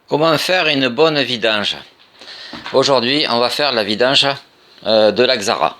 Comment faire une bonne vidange? Aujourd'hui, on va faire la vidange de la Xara.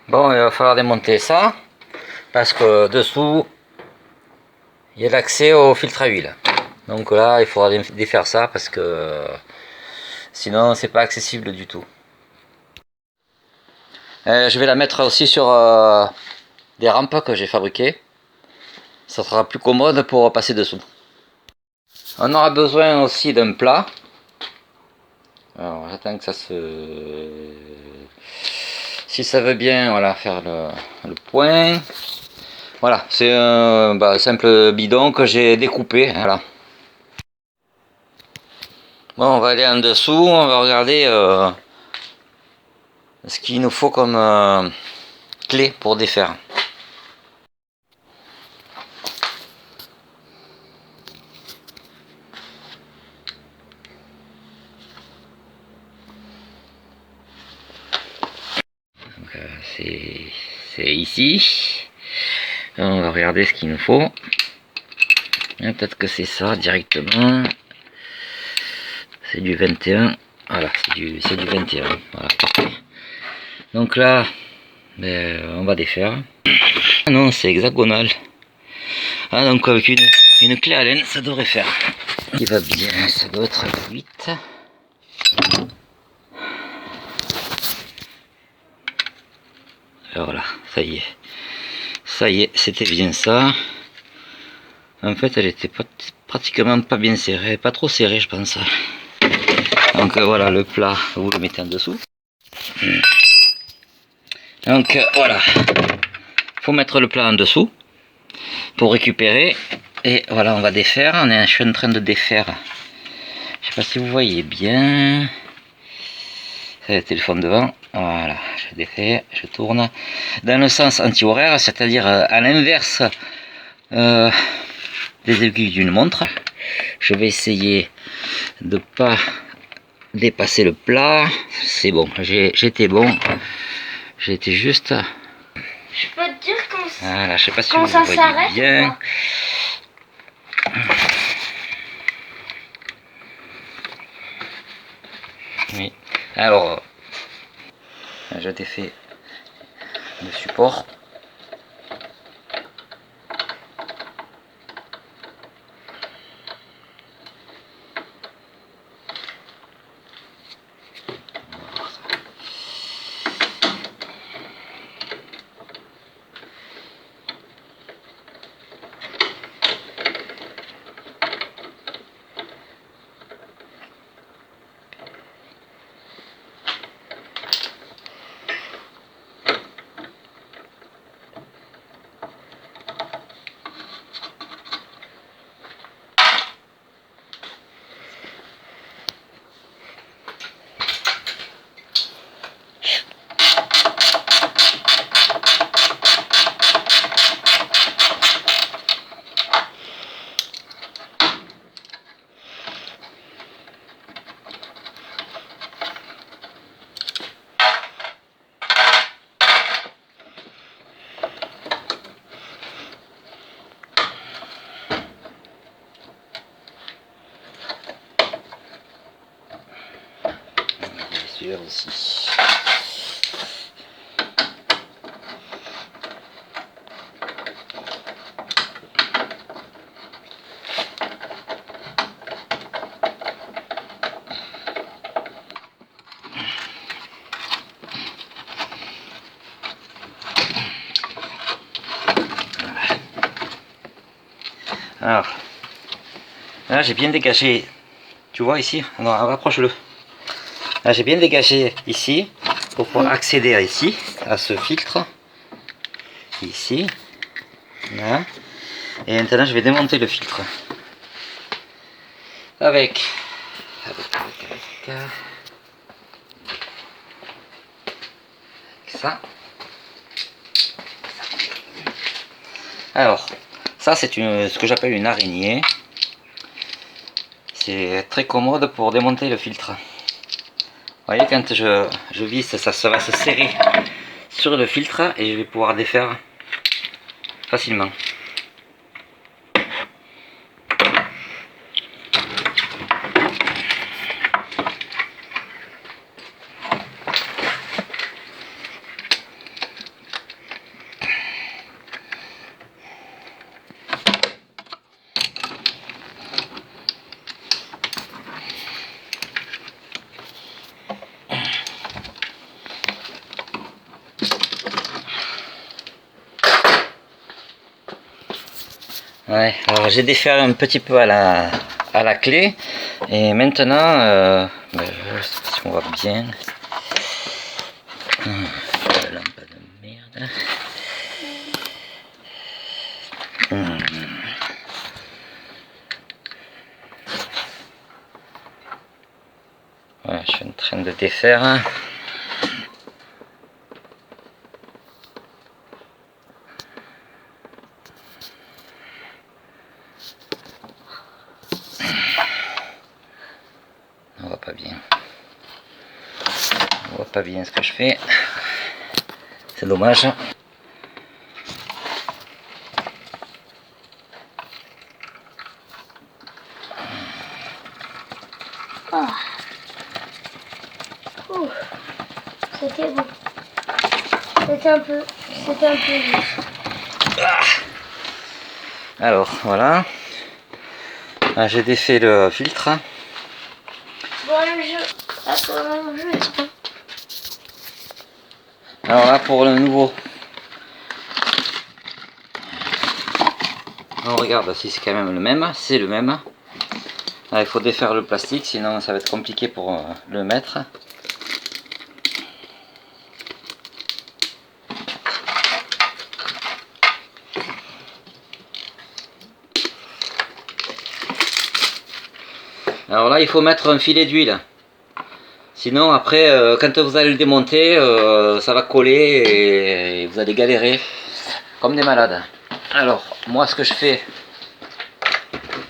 Bon, il va falloir démonter ça parce que dessous, il y a l'accès au filtre à huile. Donc là, il faudra défaire ça parce que sinon, c'est pas accessible du tout. Je vais la mettre aussi sur des rampes que j'ai fabriquées. Ça sera plus commode pour passer dessous. On aura besoin aussi d'un plat. Alors j'attends que ça se... Si ça veut bien, voilà, faire le point. Voilà, c'est un simple bidon que j'ai découpé. Voilà. Bon, on va aller en dessous, on va regarder ce qu'il nous faut comme clé pour défaire. C'est ici. On va regarder ce qu'il nous faut. Peut-être que c'est ça directement. C'est du 21. Voilà, c'est du 21. Voilà, parfait. Donc là, on va défaire. Ah non, c'est hexagonal. Ah, donc avec une clé Allen, ça devrait faire. Il va bien, ça doit être 8. Alors voilà, ça y est. Ça y est, c'était bien ça. En fait, elle était pratiquement pas bien serrée, pas trop serrée, je pense. Donc voilà, le plat, vous le mettez en dessous. Donc voilà, faut mettre le plat en dessous pour récupérer. Et voilà, on va défaire. Je suis en train de défaire. Je sais pas si vous voyez bien. C'est le téléphone devant. Voilà, je défais, je tourne dans le sens anti-horaire, c'est-à-dire à l'inverse des aiguilles d'une montre. Je vais essayer de pas dépasser le plat. C'est bon, j'étais bon. J'étais juste. Je peux te dire quand, voilà, je sais pas si quand vous ça voyez s'arrête bien. Oui. Alors, je défais le support. Aussi. Alors, là j'ai bien dégagé, tu vois ici, non, rapproche-le. Là j'ai bien dégagé ici, pour pouvoir accéder à ici, à ce filtre, ici, là. Et maintenant je vais démonter le filtre. Avec ça. Alors, ça c'est ce que j'appelle une araignée. c'est très commode pour démonter le filtre. Vous voyez, quand je visse, ça va se serrer sur le filtre et je vais pouvoir défaire facilement. Ouais, alors j'ai défait un petit peu à la clé et maintenant je sais pas si on voit bien. La lampe de merde. Voilà, je suis en train de défaire. On voit pas bien. On voit pas bien ce que je fais. C'est dommage. Oh. Ouh. C'était bon. C'était un peu juste. Alors voilà. Ah, j'ai défait le filtre. Bon, le jeu. Ah, pour le jeu, c'est pas. Alors là pour le nouveau. On regarde si c'est quand même le même. C'est le même. Ah, il faut défaire le plastique, sinon ça va être compliqué pour le mettre. Alors là il faut mettre un filet d'huile. Sinon après quand vous allez le démonter ça va coller et vous allez galérer comme des malades. Alors moi ce que je fais,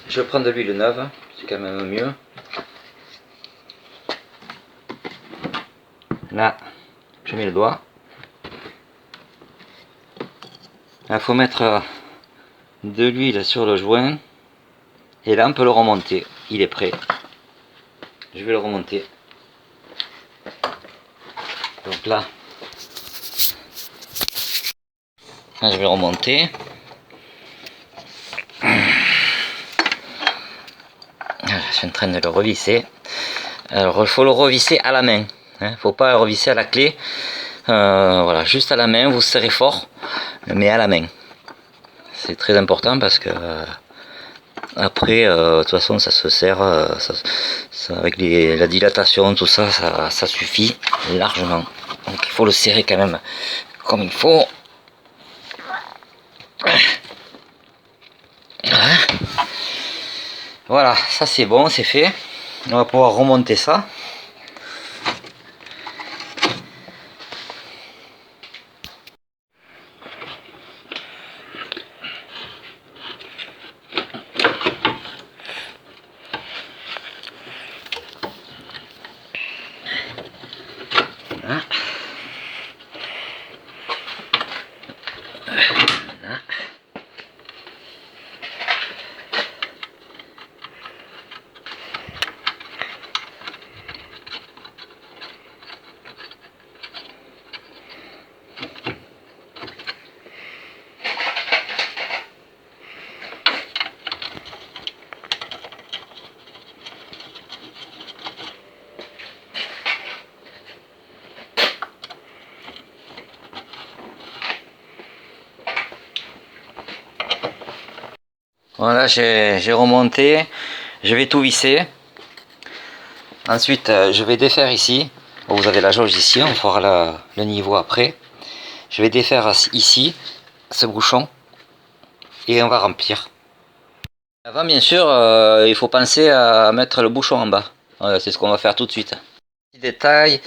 je prends de l'huile neuve, c'est quand même mieux. Là je mets le doigt. Il faut mettre de l'huile sur le joint et là on peut le remonter, il est prêt. Je vais le remonter. Donc là je vais le remonter. Je suis en train de le revisser. Alors il faut le revisser à la main, hein, faut pas le revisser à la clé. Voilà, juste à la main, vous serrez fort, mais à la main. C'est très important parce que après, de toute façon, ça se serre, avec la dilatation, tout ça, ça suffit largement. Donc il faut le serrer quand même comme il faut. Voilà, ça c'est bon, c'est fait. On va pouvoir remonter ça. Voilà. Voilà. Voilà, j'ai remonté, je vais tout visser. Ensuite, je vais défaire ici. Vous avez la jauge ici, on fera le niveau après. Je vais défaire ici, ce bouchon, et on va remplir. Avant, bien sûr, il faut penser à mettre le bouchon en bas. Voilà, c'est ce qu'on va faire tout de suite. Petit détail,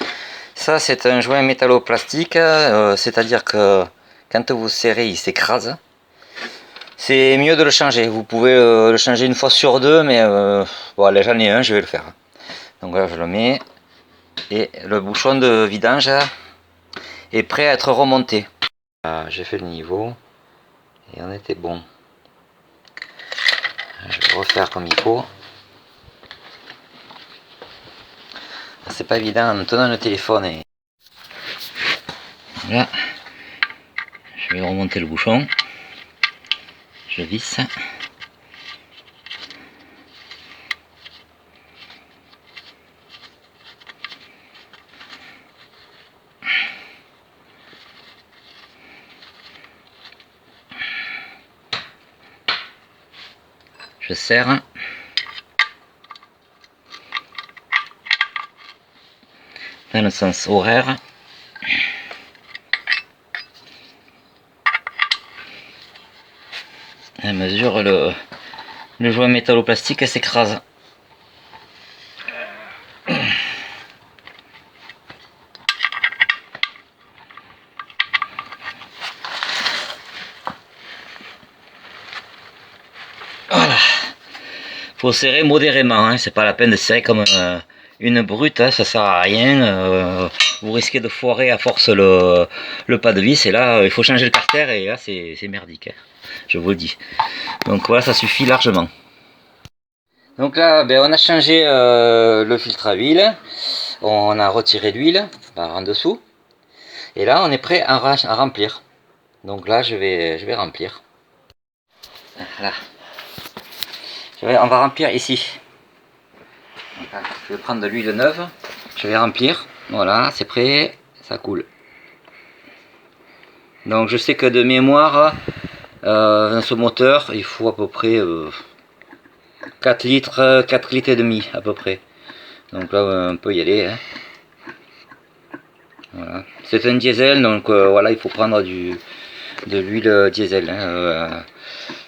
ça c'est un joint métalloplastique, c'est-à-dire que quand vous serrez, il s'écrase. c'est mieux de le changer. Vous pouvez le changer une fois sur deux, mais bon, allez, j'en ai un, je vais le faire. Donc là, je le mets. Et le bouchon de vidange est prêt à être remonté. J'ai fait le niveau et on était bon. Je vais refaire comme il faut. C'est pas évident en tenant le téléphone. Et là, je vais remonter le bouchon. Je visse. Je serre. Dans le sens horaire. À mesure le joint métalloplastique s'écrase. Voilà. Faut serrer modérément, hein. C'est pas la peine de serrer comme une brute, hein. Ça sert à rien. Vous risquez de foirer à force le pas de vis, et là il faut changer le carter, et là c'est merdique, hein. Je vous le dis. Donc voilà, ça suffit largement. Donc là, ben, on a changé le filtre à huile, on a retiré l'huile par en dessous, et là on est prêt à remplir. Donc là je vais remplir. Voilà. On va remplir ici. Je vais prendre de l'huile neuve, je vais remplir. Voilà, c'est prêt, ça coule. Donc je sais que de mémoire, dans ce moteur, il faut à peu près 4 litres et demi à peu près. Donc là on peut y aller, hein. Voilà. C'est un diesel, donc voilà, il faut prendre de l'huile diesel, hein.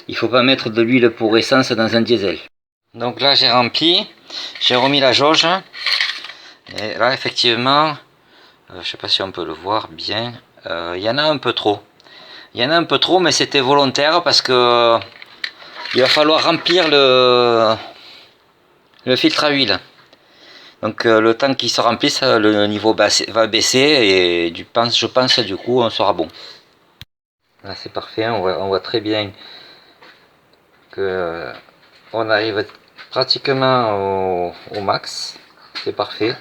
Il faut pas mettre de l'huile pour essence dans un diesel. Donc là j'ai rempli, j'ai remis la jauge, et là effectivement, je sais pas si on peut le voir bien, il y en a un peu trop. Il y en a un peu trop, mais c'était volontaire parce que il va falloir remplir le filtre à huile. Donc le temps qu'il se remplisse, le niveau va baisser, et je pense du coup on sera bon. Là c'est parfait, on voit très bien que on arrive pratiquement au max. C'est parfait.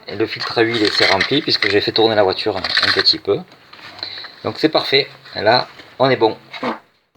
Et le filtre à huile s'est rempli puisque j'ai fait tourner la voiture un petit peu. Donc c'est parfait. Et là on est bon.